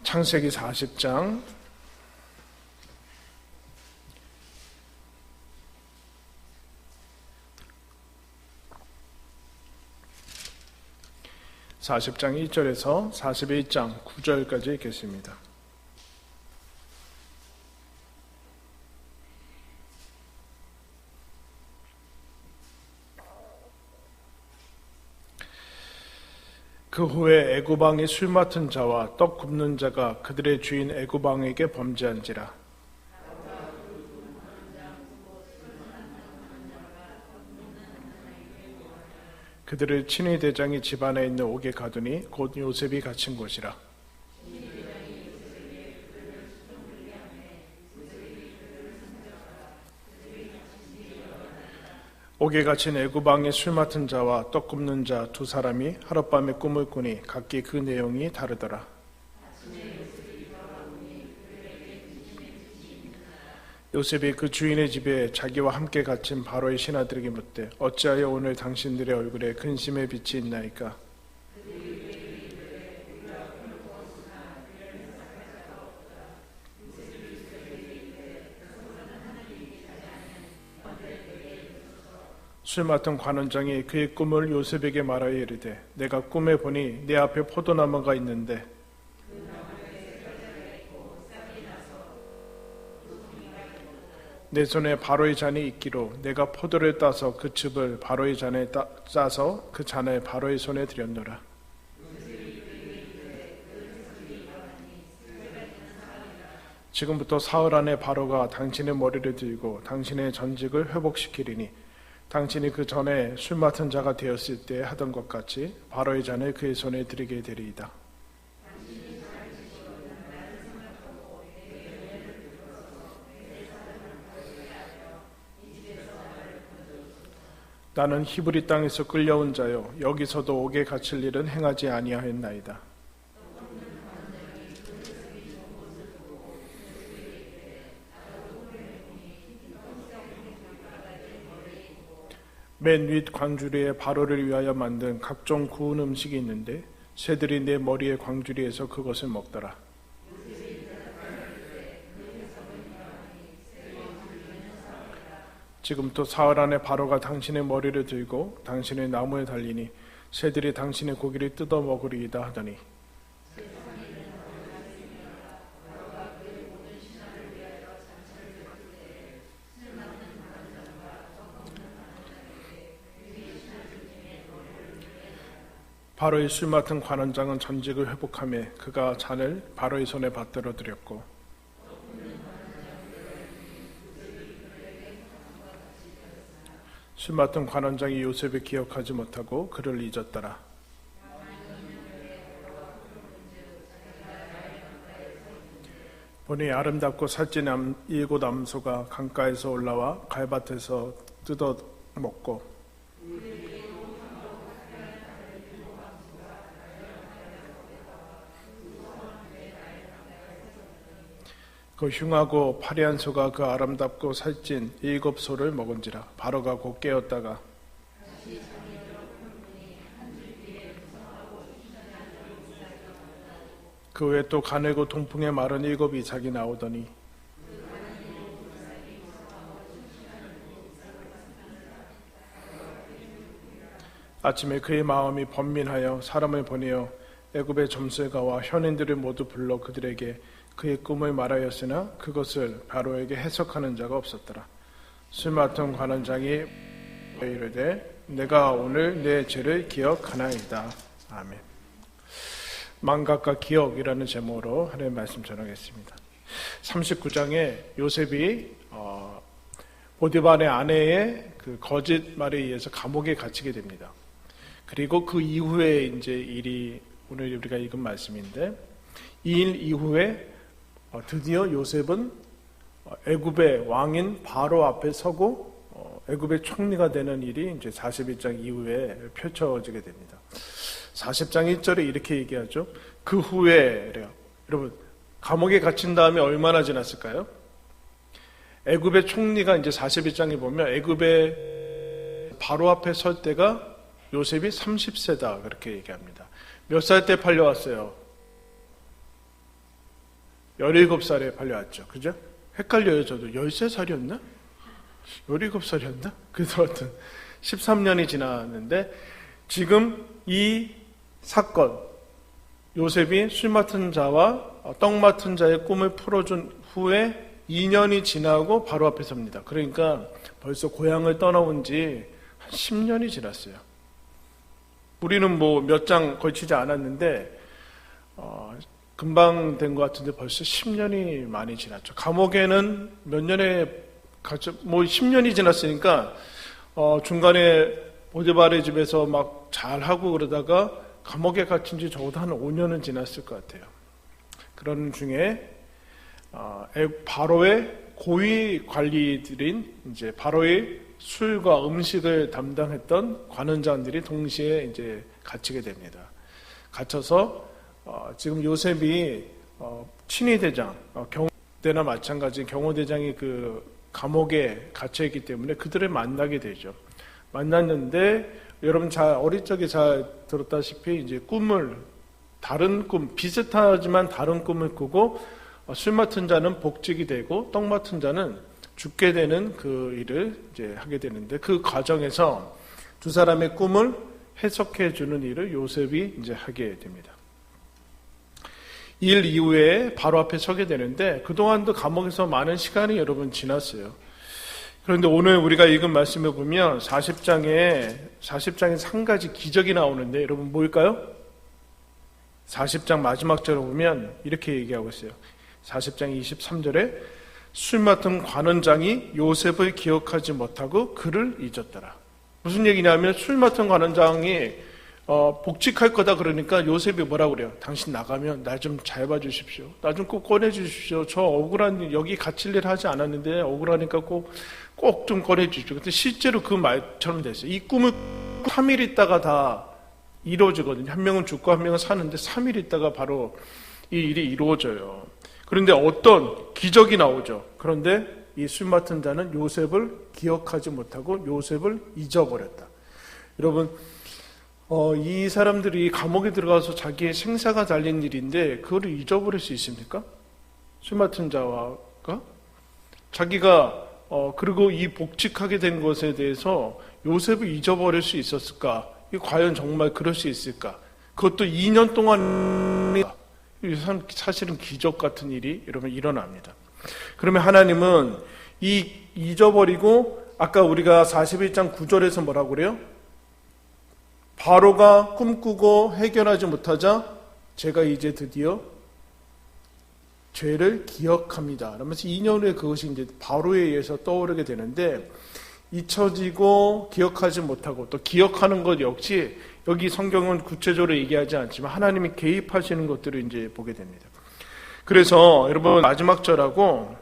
창세기 40장 1절에서 41장 9절까지 읽겠습니다. 그 후에 애굽 왕이 술 맡은 자와 떡 굽는 자가 그들의 주인 애굽 왕에게 범죄한지라. 그들을 친위 대장이 집안에 있는 옥에 가두니 곧 요셉이 갇힌 곳이라. 옥에 갇힌 애굽 왕의 술 맡은 자와 떡 굽는 자 두 사람이 하룻밤에 꿈을 꾸니 각기 그 내용이 다르더라. 요셉이 그 주인의 집에 자기와 함께 갇힌 바로의 신하들에게 묻되 어찌하여 오늘 당신들의 얼굴에 근심의 빛이 있나이까? 술 맡은 관원장이 그의 꿈을 요셉에게 말하여 이르되 내가 꿈에 보니 내 앞에 포도나무가 있는데 내 손에 바로의 잔이 있기로 내가 포도를 따서 그 즙을 바로의 잔에 짜서 그 잔을 바로의 손에 드렸노라. 지금부터 사흘 안에 바로가 당신의 머리를 들고 당신의 전직을 회복시키리니 당신이 그 전에 술 맡은 자가 되었을 때 하던 것 같이 바로의 잔을 그의 손에 드리게 되리이다. 나는 히브리 땅에서 끌려온 자요 여기서도 옥에 갇힐 일은 행하지 아니하였나이다. 맨 윗 광주리에 바로를 위하여 만든 각종 구운 음식이 있는데 새들이 내 머리의 광주리에서 그것을 먹더라. 지금부터 사흘 안에 바로가 당신의 머리를 들고 당신의 나무에 달리니 새들이 당신의 고기를 뜯어 먹으리이다 하더니 바로의 술 맡은 관원장은 전직을 회복하며 그가 잔을 바로의 손에 받들어 드렸고 술 맡은 관원장이 요셉을 기억하지 못하고 그를 잊었더라. 보니 아름답고 살찐 7 암소가 강가에서 올라와 갈밭에서 뜯어 먹고 그 흉하고 파리한 소가 그 아름답고 살찐 7 소를 먹은지라. 바로가 곧 깨었다가 그 후에 또 가늘고 동풍에 마른 7 이삭이 나오더니 아침에 그의 마음이 번민하여 사람을 보내어 애굽의 점술가와 현인들을 모두 불러 그들에게 그의 꿈을 말하였으나 그것을 바로에게 해석하는 자가 없었더라. 술 맡은 관원장이 이르되 내가 오늘 내 죄를 기억하나이다. 아멘. 망각과 기억이라는 제목으로 하나님의 말씀 전하겠습니다. 39장에 요셉이 보디발의 아내의 그 거짓말에 의해서 감옥에 갇히게 됩니다. 그리고 그 이후에 이제 일이 오늘 우리가 읽은 말씀인데 이 일 이후에 드디어 요셉은 애굽의 왕인 바로 앞에 서고 애굽의 총리가 되는 일이 이제 41장 이후에 펼쳐지게 됩니다. 40장 1절에 이렇게 얘기하죠. 그 후에 여러분 감옥에 갇힌 다음에 얼마나 지났을까요? 애굽의 총리가 이제 41장에 보면 애굽의 바로 앞에 설 때가 요셉이 30세다 그렇게 얘기합니다. 몇 살 때 팔려왔어요? 17살에 팔려왔죠. 그죠? 헷갈려요, 저도. 13살이었나? 17살이었나? 그래서 하여튼 13년이 지났는데, 지금 이 사건, 요셉이 술 맡은 자와 떡 맡은 자의 꿈을 풀어준 후에 2년이 지나고 바로 앞에 섭니다. 그러니까 벌써 고향을 떠나온 지 한 10년이 지났어요. 우리는 뭐 몇 장 걸치지 않았는데 금방 된 것 같은데 벌써 10년이 많이 지났죠. 감옥에는 몇 년에 갔죠. 뭐 10년이 지났으니까 중간에 보디바르의 집에서 막 잘하고 그러다가 감옥에 갇힌 지 적어도 한 5년은 지났을 것 같아요. 그런 중에 바로의 고위 관리들인 이제 바로의 술과 음식을 담당했던 관원장들이 동시에 이제 갇히게 됩니다. 갇혀서 지금 요셉이 친위대장, 경호대나 마찬가지 경호대장이 그 감옥에 갇혀 있기 때문에 그들을 만나게 되죠. 만났는데 여러분 어릴 적에 잘 들었다시피 이제 다른 꿈, 비슷하지만 다른 꿈을 꾸고 술 맡은 자는 복직이 되고 떡 맡은 자는 죽게 되는 그 일을 이제 하게 되는데 그 과정에서 두 사람의 꿈을 해석해 주는 일을 요셉이 이제 하게 됩니다. 일 이후에 바로 앞에 서게 되는데 그동안도 감옥에서 많은 시간이 여러분 지났어요. 그런데 오늘 우리가 읽은 말씀을 보면 40장에 한 가지 기적이 나오는데 여러분 뭘까요? 40장 마지막 절을 보면 이렇게 얘기하고 있어요. 40장 23절에 술 맡은 관원장이 요셉을 기억하지 못하고 그를 잊었더라. 무슨 얘기냐면 술 맡은 관원장이 복직할 거다 그러니까 요셉이 뭐라고 그래요? 당신 나가면 나 좀 잘 봐주십시오. 나 좀 꼭 꺼내주십시오. 저 억울한 여기 갇힐 일 하지 않았는데 억울하니까 꼭 좀 꺼내주십시오. 근데 실제로 그 말처럼 됐어요. 이 꿈을 3일 있다가 다 이루어지거든요. 한 명은 죽고 한 명은 사는데 3일 있다가 바로 이 일이 이루어져요. 그런데 어떤 기적이 나오죠. 그런데 이 술 맡은 자는 요셉을 기억하지 못하고 요셉을 잊어버렸다. 여러분, 이 사람들이 감옥에 들어가서 자기의 생사가 달린 일인데 그거를 잊어버릴 수 있습니까? 술 맡은 자가 자기가 그리고 이 복직하게 된 것에 대해서 요셉을 잊어버릴 수 있었을까? 이 과연 정말 그럴 수 있을까? 그것도 2년 동안 사실은 기적 같은 일이 여러분 일어납니다. 그러면 하나님은 이 잊어버리고 아까 우리가 41장 9절에서 뭐라고 그래요? 바로가 꿈꾸고 해결하지 못하자 제가 이제 드디어 죄를 기억합니다. 그러면서 2년 후에 그것이 이제 바로에 의해서 떠오르게 되는데 잊혀지고 기억하지 못하고 또 기억하는 것 역시 여기 성경은 구체적으로 얘기하지 않지만 하나님이 개입하시는 것들을 이제 보게 됩니다. 그래서 여러분 마지막 절하고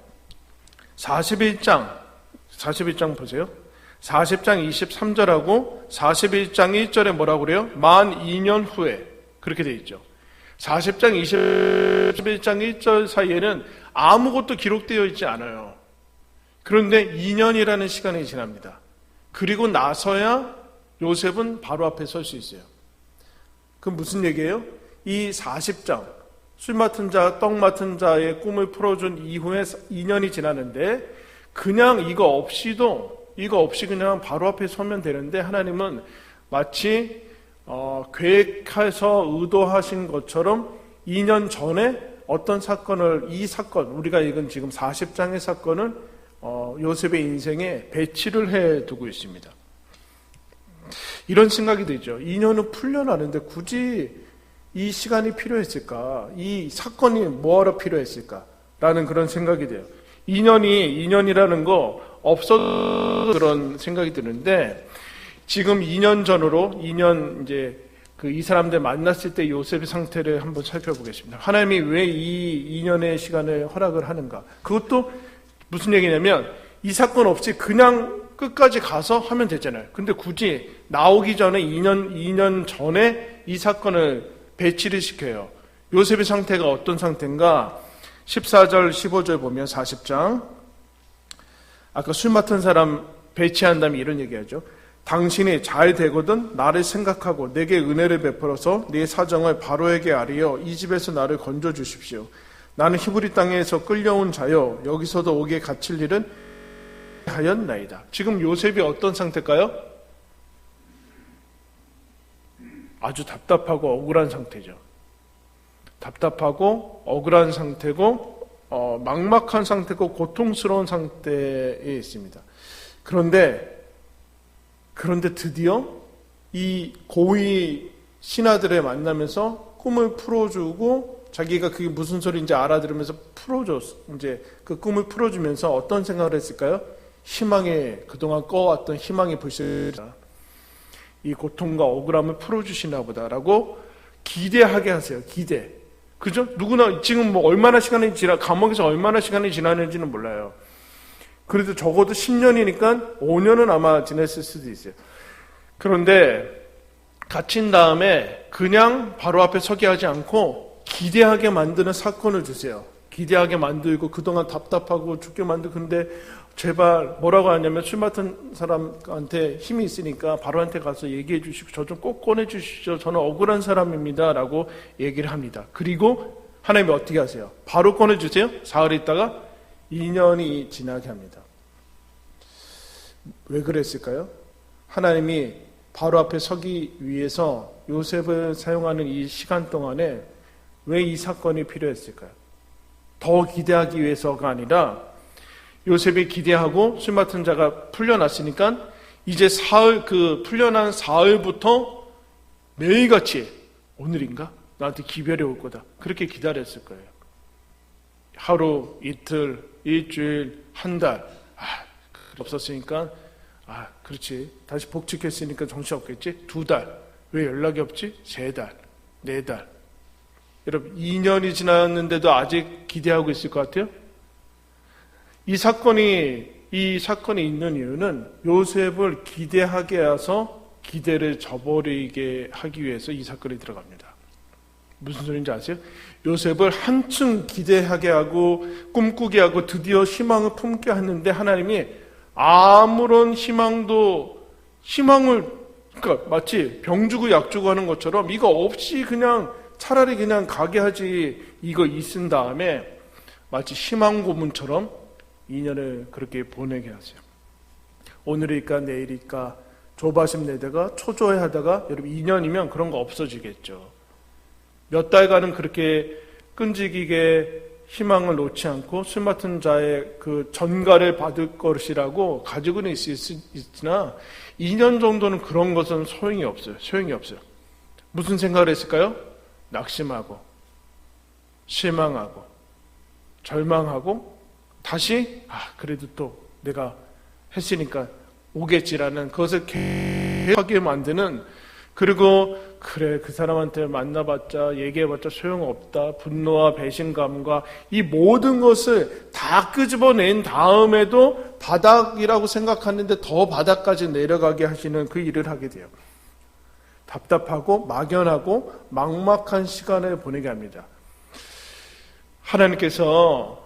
41장 보세요. 40장 23절하고 41장 1절에 뭐라고 그래요? 만 2년 후에 그렇게 돼 있죠. 40장 21장 1절 사이에는 아무것도 기록되어 있지 않아요. 그런데 2년이라는 시간이 지납니다. 그리고 나서야 요셉은 바로 앞에 설 수 있어요. 그럼 무슨 얘기예요? 이 40장 술 맡은 자, 떡 맡은 자의 꿈을 풀어준 이후에 2년이 지나는데 그냥 이거 없이 그냥 바로 앞에 서면 되는데 하나님은 마치 계획해서 의도하신 것처럼 2년 전에 어떤 사건을 우리가 읽은 지금 40장의 사건을 요셉의 인생에 배치를 해두고 있습니다. 이런 생각이 들죠. 2년은 풀려나는데 굳이 이 시간이 필요했을까? 이 사건이 뭐하러 필요했을까? 라는 그런 생각이 돼요. 2년이라는 거 없어도 그런 생각이 드는데 지금 2년 전으로 2년 이제 이 사람들 만났을 때 요셉의 상태를 한번 살펴보겠습니다. 하나님이 왜 이 2년의 시간을 허락을 하는가? 그것도 무슨 얘기냐면 이 사건 없이 그냥 끝까지 가서 하면 되잖아요. 근데 굳이 나오기 전에 2년 전에 이 사건을 배치를 시켜요. 요셉의 상태가 어떤 상태인가? 14절 15절 보면 40장 아까 술 맡은 사람 배치한 다음에 이런 얘기하죠. 당신이 잘 되거든 나를 생각하고 내게 은혜를 베풀어서 네 사정을 바로에게 아뢰어 이 집에서 나를 건져 주십시오. 나는 히브리 땅에서 끌려온 자요 여기서도 옥에 갇힐 일은 하였나이다. 지금 요셉이 어떤 상태일까요? 아주 답답하고 억울한 상태죠. 답답하고 억울한 상태고 막막한 상태고 고통스러운 상태에 있습니다. 그런데 드디어 이 고위 신하들을 만나면서 꿈을 풀어주고 자기가 그게 무슨 소리인지 알아들으면서 이제 그 꿈을 풀어주면서 어떤 생각을 했을까요? 그동안 꺼왔던 희망의 불씨를 이 고통과 억울함을 풀어주시나 보다라고 기대하게 하세요. 기대. 그죠? 누구나 지금 감옥에서 얼마나 시간이 지났는지는 몰라요. 그래도 적어도 10년이니까 5년은 아마 지냈을 수도 있어요. 그런데 갇힌 다음에 그냥 바로 앞에 서게 하지 않고 기대하게 만드는 사건을 주세요. 기대하게 만들고 그동안 답답하고 죽게 만들고 근데 제발 뭐라고 하냐면 술 맡은 사람한테 힘이 있으니까 바로한테 가서 얘기해 주시고 저 좀 꼭 꺼내 주시죠. 저는 억울한 사람입니다. 라고 얘기를 합니다. 그리고 하나님이 어떻게 하세요? 바로 꺼내 주세요. 사흘 있다가 2년이 지나게 합니다. 왜 그랬을까요? 하나님이 바로 앞에 서기 위해서 요셉을 사용하는 이 시간 동안에 왜 이 사건이 필요했을까요? 더 기대하기 위해서가 아니라 요셉이 기대하고 술 맡은 자가 풀려났으니까 이제 풀려난 사흘부터 매일같이 오늘인가? 나한테 기별이 올 거다. 그렇게 기다렸을 거예요. 하루, 이틀, 일주일, 한 달. 없었으니까 그렇지. 다시 복직했으니까 정신없겠지? 2달. 왜 연락이 없지? 3달, 4달. 여러분 2년이 지났는데도 아직 기대하고 있을 것 같아요? 이 사건이 있는 이유는 요셉을 기대하게 해서 기대를 저버리게 하기 위해서 이 사건이 들어갑니다. 무슨 소리인지 아세요? 요셉을 한층 기대하게 하고 꿈꾸게 하고 드디어 희망을 품게 하는데 하나님이 아무런 그러니까 마치 병 주고 약 주고 하는 것처럼 이거 없이 차라리 그냥 가게 하지 이거 있은 다음에 마치 희망 고문처럼 2년을 그렇게 보내게 하세요. 오늘일까 내일일까 조바심 내다가 초조해하다가 여러분 2년이면 그런 거 없어지겠죠. 몇 달간은 그렇게 끈질기게 희망을 놓지 않고 술 맡은 자의 그 전가를 받을 것이라고 가지고는 있으나 2년 정도는 그런 것은 소용이 없어요. 무슨 생각을 했을까요? 낙심하고 실망하고 절망하고 다시 그래도 또 내가 했으니까 오겠지라는 그것을 계속하게 만드는 그리고 그래 그 사람한테 만나봤자 얘기해봤자 소용없다 분노와 배신감과 이 모든 것을 다 끄집어낸 다음에도 바닥이라고 생각하는데 더 바닥까지 내려가게 하시는 그 일을 하게 돼요. 답답하고 막연하고 막막한 시간을 보내게 합니다. 하나님께서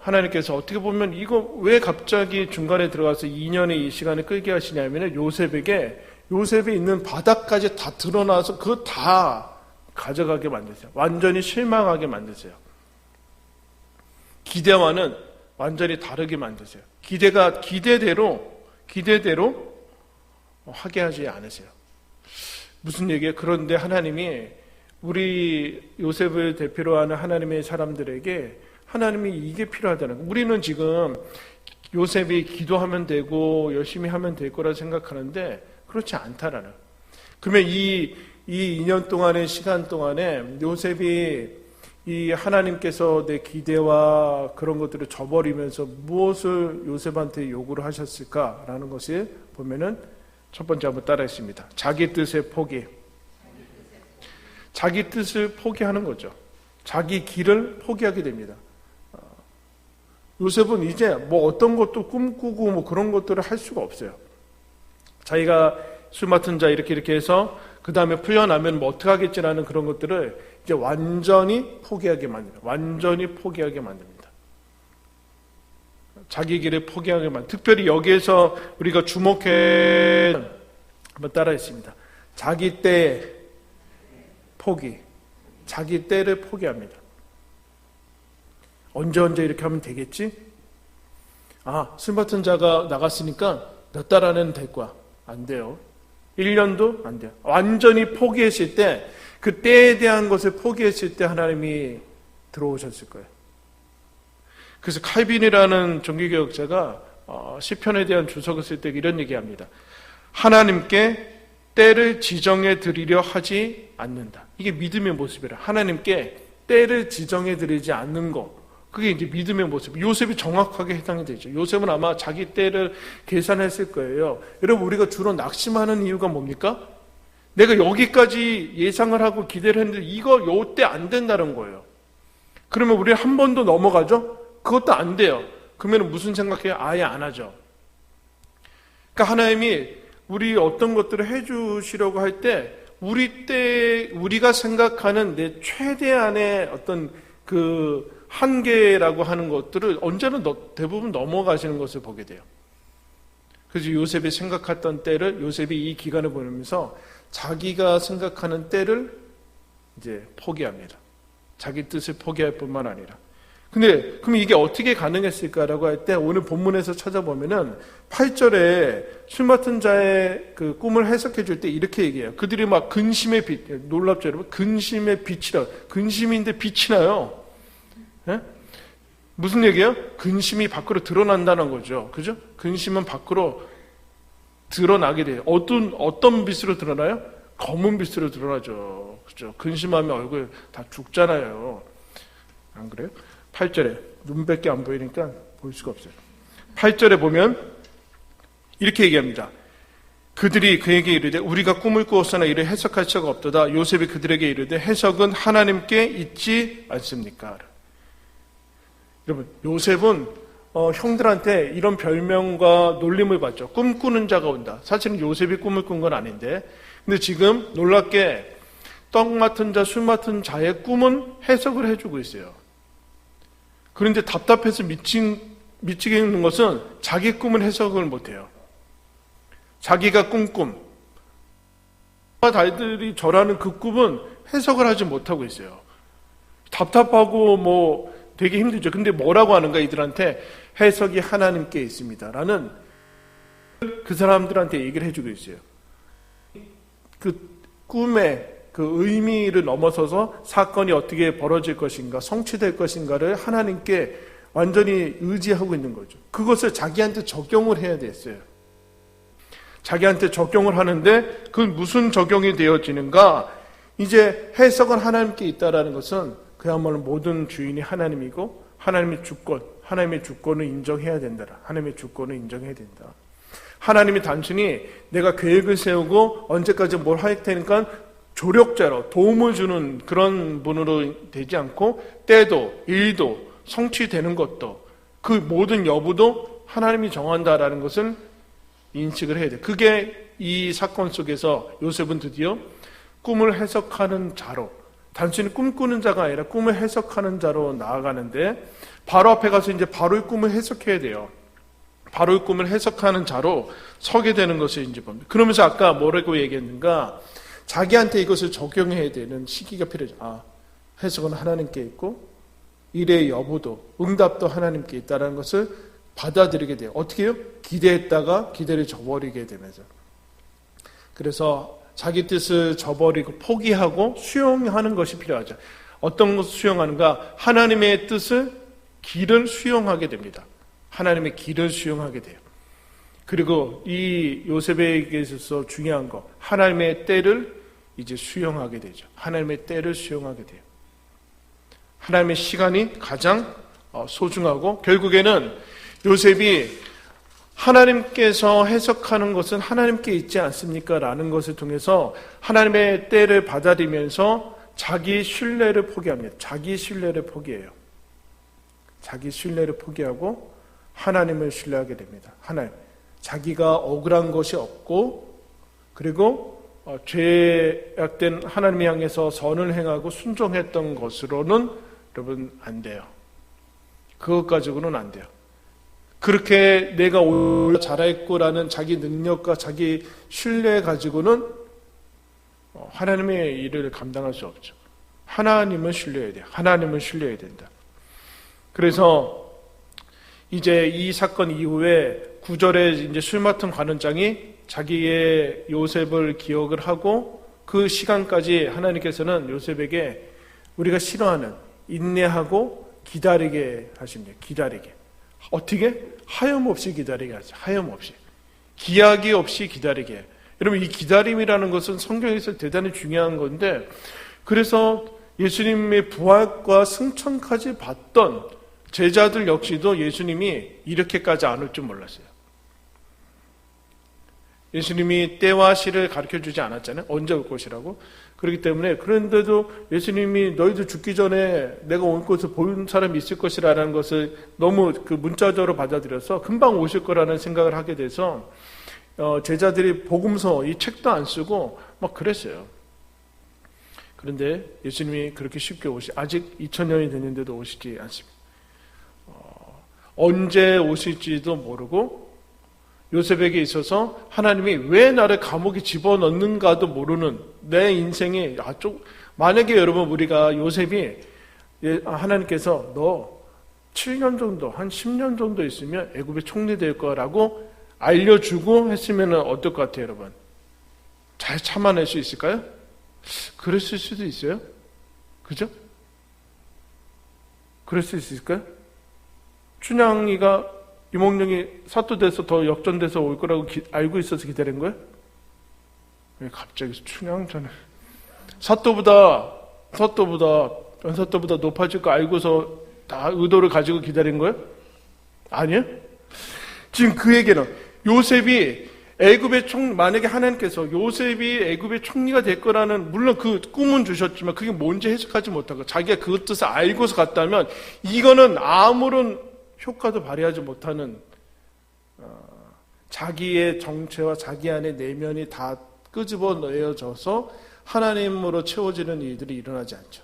어떻게 보면 이거 왜 갑자기 중간에 들어가서 2년의 이 시간을 끌게 하시냐면 요셉이 있는 바닥까지 다 드러나서 그거 다 가져가게 만드세요. 완전히 실망하게 만드세요. 기대와는 완전히 다르게 만드세요. 기대대로 하게 하지 않으세요. 무슨 얘기예요? 그런데 하나님이 우리 요셉을 대표로 하는 하나님의 사람들에게 하나님이 이게 필요하다는 거예요. 우리는 지금 요셉이 기도하면 되고 열심히 하면 될 거라 생각하는데 그렇지 않다라는. 그러면 이 2년 동안의 시간 동안에 요셉이 이 하나님께서 내 기대와 그런 것들을 저버리면서 무엇을 요셉한테 요구를 하셨을까라는 것을 보면은 첫 번째 한번 따라했습니다. 자기 뜻의 포기. 자기 뜻을 포기하는 거죠. 자기 길을 포기하게 됩니다. 요셉은 이제 어떤 것도 꿈꾸고 그런 것들을 할 수가 없어요. 자기가 술 맡은 자 이렇게 해서 그 다음에 풀려나면 어떻게 하겠지라는 그런 것들을 이제 완전히 포기하게 만듭니다. 자기 길을 포기하게 특별히 여기에서 우리가 주목해 한번 따라했습니다. 자기 때 포기. 자기 때를 포기합니다. 언제 이렇게 하면 되겠지? 술 맡은 자가 나갔으니까 몇 달 안에는 될 거야. 안 돼요. 1년도 안 돼요. 완전히 포기했을 때, 그 때에 대한 것을 포기했을 때 하나님이 들어오셨을 거예요. 그래서 칼빈이라는 종교개혁자가 시편에 대한 주석을 쓸 때 이런 얘기합니다. 하나님께 때를 지정해 드리려 하지 않는다. 이게 믿음의 모습이라. 하나님께 때를 지정해 드리지 않는 거. 그게 이제 믿음의 모습. 요셉이 정확하게 해당이 되죠. 요셉은 아마 자기 때를 계산했을 거예요. 여러분, 우리가 주로 낙심하는 이유가 뭡니까? 내가 여기까지 예상을 하고 기대를 했는데 이거 요때 안 된다는 거예요. 그러면 우리 한 번 더 넘어가죠? 그것도 안 돼요. 그러면 무슨 생각해요? 아예 안 하죠. 그러니까 하나님이 우리 어떤 것들을 해주시려고 할 때 우리가 생각하는 내 최대한의 어떤 그 한계라고 하는 것들을 언제나 대부분 넘어가시는 것을 보게 돼요. 그래서 요셉이 생각했던 때를 요셉이 이 기간을 보내면서 자기가 생각하는 때를 이제 포기합니다. 자기 뜻을 포기할 뿐만 아니라. 근데 그럼 이게 어떻게 가능했을까라고 할 때 오늘 본문에서 찾아보면은 8절에 술 맡은 자의 그 꿈을 해석해 줄 때 이렇게 얘기해요. 그들이 막 근심의 빛, 놀랍죠 여러분? 근심의 빛이라. 근심인데 빛이 나요. 예? 무슨 얘기예요? 근심이 밖으로 드러난다는 거죠. 그죠? 근심은 밖으로 드러나게 돼요. 어떤 빛으로 드러나요? 검은 빛으로 드러나죠. 그죠? 근심하면 얼굴 다 죽잖아요. 안 그래요? 8절에 눈밖에 안 보이니까 볼 수가 없어요. 8절에 보면 이렇게 얘기합니다. 그들이 그에게 이르되 우리가 꿈을 꾸었으나 이를 해석할 수가 없도다. 요셉이 그들에게 이르되 해석은 하나님께 있지 않습니까? 여러분, 요셉은 형들한테 이런 별명과 놀림을 받죠. 꿈꾸는 자가 온다. 사실은 요셉이 꿈을 꾼 건 아닌데, 근데 지금 놀랍게 떡 맡은 자, 술 맡은 자의 꿈은 해석을 해주고 있어요. 그런데 답답해서 미치게 있는 것은 자기 꿈은 해석을 못해요. 자기가 꾼 꿈, 달들이 절하는 그 꿈은 해석을 하지 못하고 있어요. 답답하고 되게 힘들죠. 근데 뭐라고 하는가 이들한테 해석이 하나님께 있습니다. 라는 그 사람들한테 얘기를 해주고 있어요. 그 꿈의 그 의미를 넘어서서 사건이 어떻게 벌어질 것인가, 성취될 것인가를 하나님께 완전히 의지하고 있는 거죠. 그것을 자기한테 적용을 해야 됐어요. 자기한테 적용을 하는데 그건 무슨 적용이 되어지는가? 이제 해석은 하나님께 있다라는 것은 그야말로 모든 주인이 하나님이고 하나님의 주권을 인정해야 된다. 하나님의 주권을 인정해야 된다. 하나님이 단순히 내가 계획을 세우고 언제까지 뭘 할 테니까 조력자로 도움을 주는 그런 분으로 되지 않고 때도 일도 성취되는 것도 그 모든 여부도 하나님이 정한다라는 것을 인식을 해야 돼. 그게 이 사건 속에서 요셉은 드디어 꿈을 해석하는 자로, 단순히 꿈꾸는 자가 아니라 꿈을 해석하는 자로 나아가는데 바로 앞에 가서 이제 바로의 꿈을 해석해야 돼요. 바로의 꿈을 해석하는 자로 서게 되는 것을 이제 봅니다. 그러면서 아까 뭐라고 얘기했는가? 자기한테 이것을 적용해야 되는 시기가 필요하죠. 해석은 하나님께 있고 일의 여부도 응답도 하나님께 있다는 것을 받아들이게 돼요. 어떻게 해요? 기대했다가 기대를 저버리게 되면서. 그래서 자기 뜻을 저버리고 포기하고 수용하는 것이 필요하죠. 어떤 것을 수용하는가? 하나님의 뜻을 길을 수용하게 됩니다. 하나님의 길을 수용하게 돼요. 그리고 이 요셉에게 있어서 중요한 거, 하나님의 때를 이제 수용하게 되죠. 하나님의 때를 수용하게 돼요. 하나님의 시간이 가장 소중하고 결국에는 요셉이 하나님께서 해석하는 것은 하나님께 있지 않습니까? 라는 것을 통해서 하나님의 때를 받아들이면서 자기 신뢰를 포기합니다. 자기 신뢰를 포기해요. 자기 신뢰를 포기하고 하나님을 신뢰하게 됩니다. 하나님. 자기가 억울한 것이 없고 그리고 죄악된 하나님을 향해서 선을 행하고 순종했던 것으로는 여러분 안 돼요. 그것 가지고는 안 돼요. 그렇게 내가 오히려 잘했고라는 자기 능력과 자기 신뢰 가지고는 하나님의 일을 감당할 수 없죠. 하나님을 신뢰해야 돼요. 하나님을 신뢰해야 된다. 그래서 이제 이 사건 이후에 9절에 이제 술 맡은 관원장이 자기의 요셉을 기억을 하고 그 시간까지 하나님께서는 요셉에게 우리가 싫어하는 인내하고 기다리게 하십니다. 기다리게. 어떻게? 하염없이 기다리게 하죠. 하염없이. 기약이 없이 기다리게. 여러분, 이 기다림이라는 것은 성경에서 대단히 중요한 건데, 그래서 예수님의 부활과 승천까지 봤던 제자들 역시도 예수님이 이렇게까지 안 올 줄 몰랐어요. 예수님이 때와 시를 가르쳐주지 않았잖아요. 언제 올 것이라고. 그렇기 때문에, 그런데도 예수님이 너희들 죽기 전에 내가 올 것을 본 사람이 있을 것이라는 것을 너무 그 문자적으로 받아들여서 금방 오실 거라는 생각을 하게 돼서 제자들이 복음서 이 책도 안 쓰고 막 그랬어요. 그런데 예수님이 그렇게 쉽게 아직 2000년이 됐는데도 오시지 않습니다. 언제 오실지도 모르고 요셉에게 있어서 하나님이 왜 나를 감옥에 집어넣는가도 모르는 내 인생에 만약에 여러분 우리가 요셉이 하나님께서 너 7년 정도 한 10년 정도 있으면 애굽의 총리 될 거라고 알려주고 했으면 어떨 것 같아요, 여러분? 잘 참아낼 수 있을까요? 그랬을 수도 있어요. 그죠? 그럴 수 있을까요? 춘향이가 이몽룡이 사또돼서 더 역전돼서 올 거라고 알고 있어서 기다린 거예요? 왜 갑자기 춘향 전에 사또보다 연사또보다 높아질 거 알고서 다 의도를 가지고 기다린 거예요? 아니에요? 지금 그 얘기는 요셉이 애굽의 만약에 하나님께서 요셉이 애굽의 총리가 될 거라는 물론 그 꿈은 주셨지만 그게 뭔지 해석하지 못하고 자기가 그 뜻을 알고서 갔다면 이거는 아무런 효과도 발휘하지 못하는 자기의 정체와 자기 안의 내면이 다 끄집어 내어져서 하나님으로 채워지는 일들이 일어나지 않죠.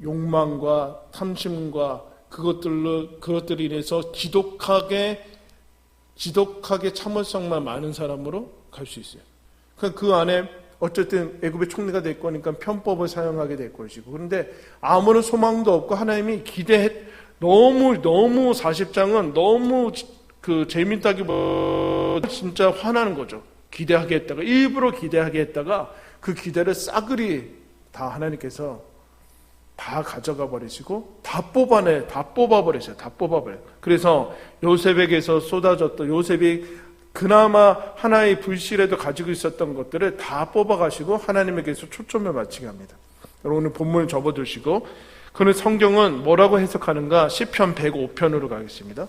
욕망과 탐심과 그것들로 인해서 지독하게 참을성만 많은 사람으로 갈 수 있어요. 그 안에 어쨌든 애굽의 총리가 될 거니까 편법을 사용하게 될 것이고, 그런데 아무런 소망도 없고 하나님이 너무 40장은 너무 재밌다기보다 진짜 화나는 거죠. 기대하게 했다가 일부러 기대하게 했다가 그 기대를 싸그리 다 하나님께서 다 가져가 버리시고 다 뽑아버리세요. 다 뽑아버려요. 그래서 요셉에게서 쏟아졌던 요셉이 그나마 하나의 불씨라도 가지고 있었던 것들을 다 뽑아가시고 하나님에게서 초점을 맞추게 합니다. 여러분 오늘 본문을 접어두시고 그는 성경은 뭐라고 해석하는가? 시편 105편으로 가겠습니다.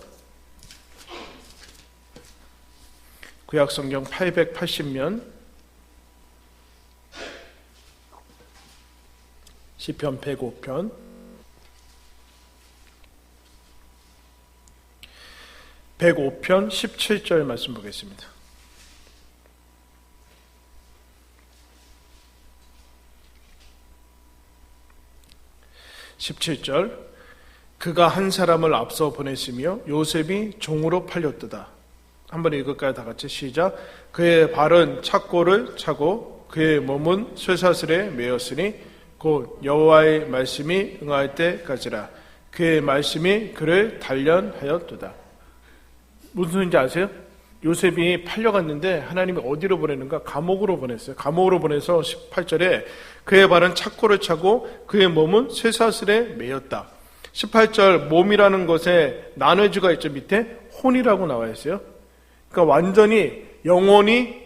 구약성경 880면 시편 105편 17절 말씀 보겠습니다. (17절) 그가 한 사람을 앞서 보냈으며 요셉이 종으로 팔렸도다. 한번 읽을까요? 다 같이 시작. 그의 발은 착고를 차고 그의 몸은 쇠사슬에 매였으니 곧 여호와의 말씀이 응할 때까지라. 그의 말씀이 그를 단련하였도다. 무슨 소리인지 아세요? 요셉이 팔려갔는데 하나님이 어디로 보내는가? 감옥으로 보냈어요. 감옥으로 보내서 18절에 그의 발은 착고를 차고 그의 몸은 쇠사슬에 매였다. 18절 몸이라는 것에 나눠주가 있죠. 밑에 혼이라고 나와 있어요. 그러니까 완전히 영혼이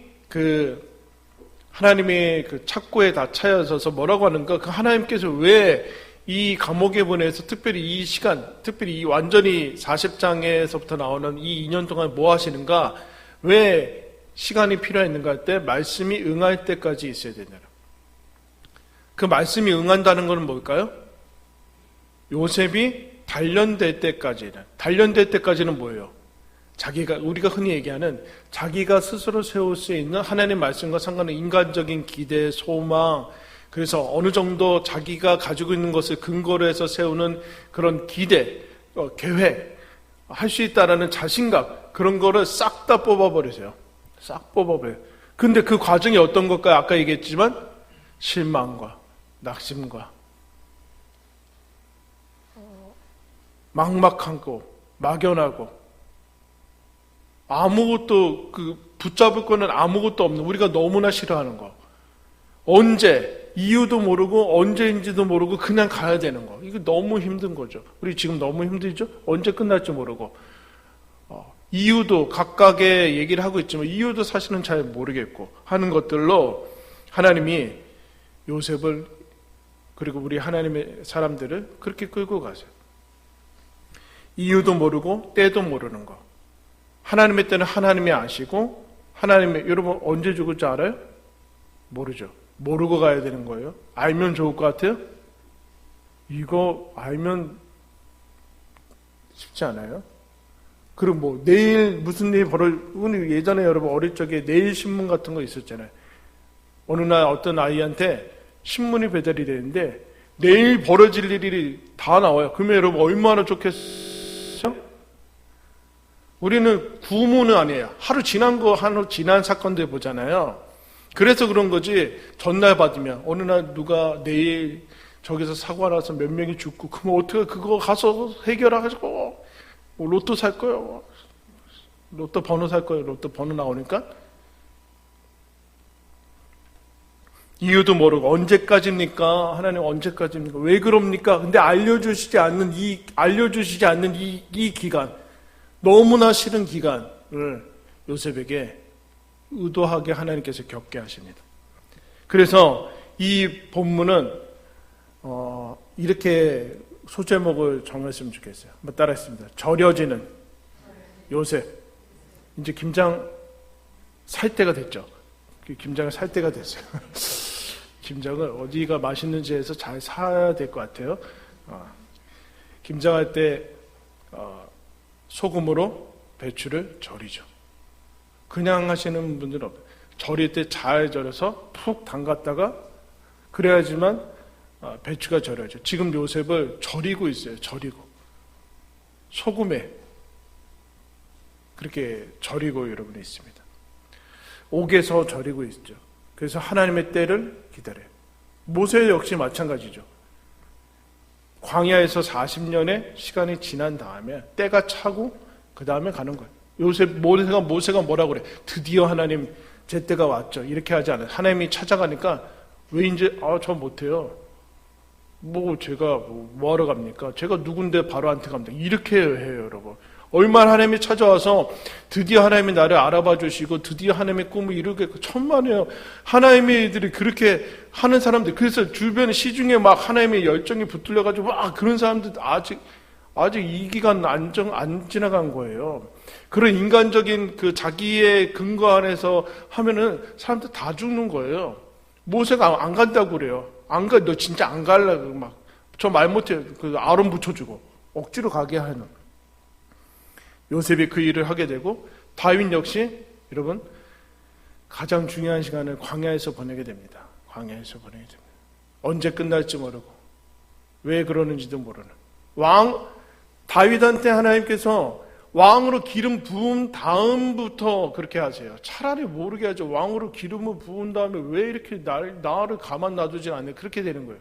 하나님의 착고에 다 차여져서 뭐라고 하는가? 그 하나님께서 왜 이 감옥에 보내서 특별히 이 시간, 특별히 이 완전히 40장에서부터 나오는 이 2년 동안 뭐 하시는가? 왜 시간이 필요했는가 할 때 말씀이 응할 때까지 있어야 된다. 그 말씀이 응한다는 것은 뭘까요? 요셉이 단련될 때까지는 뭐예요? 우리가 흔히 얘기하는 자기가 스스로 세울 수 있는 하나님의 말씀과 상관없는 인간적인 기대, 소망, 그래서 어느 정도 자기가 가지고 있는 것을 근거로 해서 세우는 그런 기대, 계획, 할 수 있다라는 자신감, 그런 거를 싹 다 뽑아버리세요. 싹 뽑아버려요. 근데 그 과정이 어떤 걸까요? 아까 얘기했지만 실망과 낙심과 막막하고 막연하고 아무것도 붙잡을 거는 아무것도 없는, 우리가 너무나 싫어하는 거, 언제 이유도 모르고 언제인지도 모르고 그냥 가야 되는 거, 이거 너무 힘든 거죠. 우리 지금 너무 힘들죠. 언제 끝날지 모르고 이유도 각각의 얘기를 하고 있지만 이유도 사실은 잘 모르겠고 하는 것들로 하나님이 요셉을, 그리고 우리 하나님의 사람들을 그렇게 끌고 가세요. 이유도 모르고 때도 모르는 거. 하나님의 때는 하나님이 아시고, 하나님의, 여러분 언제 죽을 줄 알아요? 모르죠. 모르고 가야 되는 거예요. 알면 좋을 것 같아요? 이거 알면 쉽지 않아요? 그리고 뭐 내일 무슨 일이 우리 예전에 여러분 어릴 적에 내일 신문 같은 거 있었잖아요. 어느 날 어떤 아이한테 신문이 배달이 되는데 내일 벌어질 일이 다 나와요. 그러면 여러분 얼마나 좋겠어요? 우리는 구문은 아니에요. 하루 지난 사건들 보잖아요. 그래서 그런 거지, 전날 받으면 어느 날 누가 내일 저기서 사고 나서 몇 명이 죽고, 그러면 어떻게 그거 가서 해결해가지고 뭐 로또 살 거요, 로또 번호 살 거요, 로또 번호 나오니까. 이유도 모르고 언제까지입니까? 하나님 언제까지입니까? 왜 그럽니까? 근데 알려주시지 않는 이 기간, 너무나 싫은 기간을 요셉에게 의도하게 하나님께서 겪게 하십니다. 그래서 이 본문은 이렇게 소제목을 정했으면 좋겠어요. 한번 따라했습니다. 절여지는 요셉. 이제 김장 살 때가 됐죠. 김장을 살 때가 됐어요. 김장을 어디가 맛있는지 해서 잘 사야 될 것 같아요. 김장할 때 소금으로 배추를 절이죠. 그냥 하시는 분들은 없어요. 절일 때 잘 절여서 푹 담갔다가 그래야지만 배추가 절여져. 지금 요셉을 절이고 있어요. 절이고 소금에 그렇게 절이고 여러분이 있습니다. 옥에서 절이고 있죠. 그래서 하나님의 때를 기다려요. 모세 역시 마찬가지죠. 광야에서 40년의 시간이 지난 다음에 때가 차고 그 다음에 가는 거예요. 모세가 뭐라고 그래? 드디어 하나님 제 때가 왔죠. 이렇게 하지 않아요. 하나님이 찾아가니까 왜 이제 저 못해요. 제가 뭐하러 갑니까? 제가 누군데 바로한테 갑니다. 이렇게 해요, 여러분. 얼마나 하나님이 찾아와서 드디어 하나님이 나를 알아봐 주시고 드디어 하나님의 꿈을 이루게, 천만에요. 하나님의 일들이 그렇게 하는 사람들, 그래서 주변에 시중에 막 하나님의 열정이 붙들려가지고 막 그런 사람들 아직 이 기간 안 지나간 거예요. 그런 인간적인 자기의 근거 안에서 하면은 사람들 다 죽는 거예요. 모세가 안 간다고 그래요. 안 가, 너 진짜 안 갈라고 막 저 말 못해요. 아론 붙여주고 억지로 가게 하는. 요셉이 그 일을 하게 되고, 다윗 역시 여러분 가장 중요한 시간을 광야에서 보내게 됩니다. 광야에서 보내게 됩니다. 언제 끝날지 모르고 왜 그러는지도 모르는 다윗한테 하나님께서 왕으로 기름 부은 다음부터 그렇게 하세요. 차라리 모르게 하죠. 왕으로 기름을 부은 다음에 왜 이렇게 나를 가만 놔두지 않네. 그렇게 되는 거예요.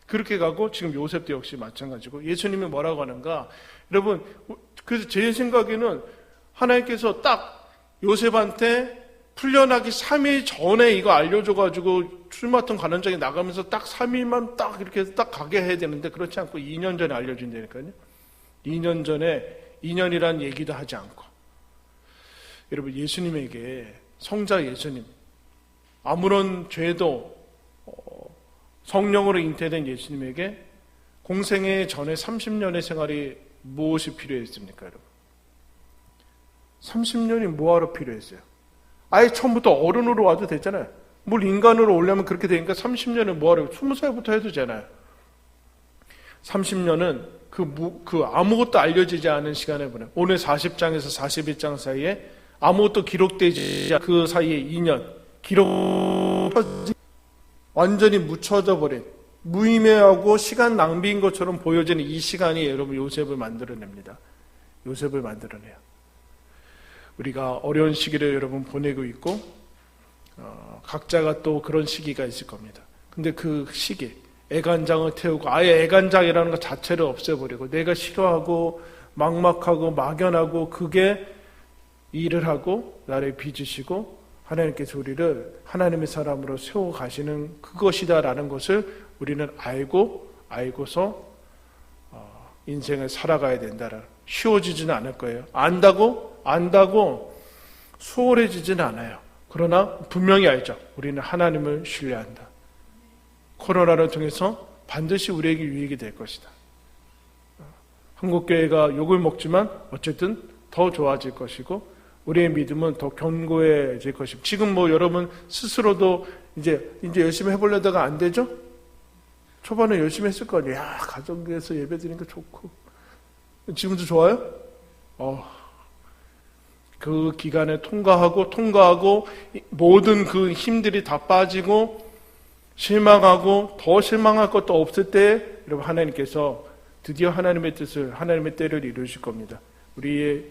그렇게 가고, 지금 요셉도 역시 마찬가지고, 예수님이 뭐라고 하는가? 여러분, 그래서 제 생각에는 하나님께서 딱 요셉한테 풀려나기 3일 전에 이거 알려줘가지고 출마통 가는 장에 나가면서 딱 3일만 딱 이렇게 해서 딱 가게 해야 되는데, 그렇지 않고 2년 전에 알려준다니까요. 2년 전에 2년이란 얘기도 하지 않고. 여러분, 예수님에게, 성자 예수님, 아무런 죄도 성령으로 잉태된 예수님에게 공생애 전에 30년의 생활이 무엇이 필요했습니까, 여러분? 30년이 뭐하러 필요했어요? 아예 처음부터 어른으로 와도 됐잖아요. 뭘 인간으로 오려면 그렇게 되니까 30년을 뭐하러, 20살부터 해도 되잖아요. 30년은 아무것도 알려지지 않은 시간을 보내. 오늘 40장에서 41장 사이에 아무것도 기록되지 않은 그 사이에 2년 완전히 묻혀져 버린, 무의미하고 시간 낭비인 것처럼 보여지는 이 시간이 여러분 요셉을 만들어냅니다. 요셉을 만들어내요. 우리가 어려운 시기를 여러분 보내고 있고, 각자가 또 그런 시기가 있을 겁니다. 근데 그 시기, 애간장을 태우고 아예 애간장이라는 것 자체를 없애버리고 내가 싫어하고 막막하고 막연하고 그게 일을 하고 나를 빚으시고 하나님께서 우리를 하나님의 사람으로 세워가시는 그것이다라는 것을 우리는 알고서 인생을 살아가야 된다라. 쉬워지지는 않을 거예요. 안다고 수월해지지는 않아요. 그러나 분명히 알죠. 우리는 하나님을 신뢰한다. 코로나를 통해서 반드시 우리에게 유익이 될 것이다. 한국교회가 욕을 먹지만 어쨌든 더 좋아질 것이고 우리의 믿음은 더 견고해질 것이고 지금 여러분 스스로도 이제 열심히 해보려다가 안 되죠? 초반에 열심히 했을 거 아니에요. 야, 가정에서 예배 드리는 거 좋고 지금도 좋아요? 그 기간에 통과하고 모든 그 힘들이 다 빠지고 실망하고 더 실망할 것도 없을 때 여러분 하나님께서 드디어 하나님의 뜻을 하나님의 때를 이루실 겁니다. 우리의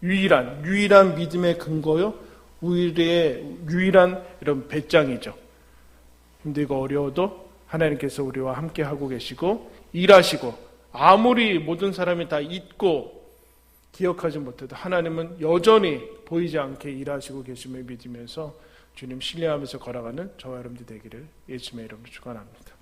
유일한 믿음의 근거요. 우리의 유일한 이런 배짱이죠. 힘들고 어려워도 하나님께서 우리와 함께 하고 계시고 일하시고 아무리 모든 사람이 다 잊고 기억하지 못해도 하나님은 여전히 보이지 않게 일하시고 계심을 믿으면서 주님 신뢰하면서 걸어가는 저와 여러분들 되기를 예수님의 이름으로 축원합니다.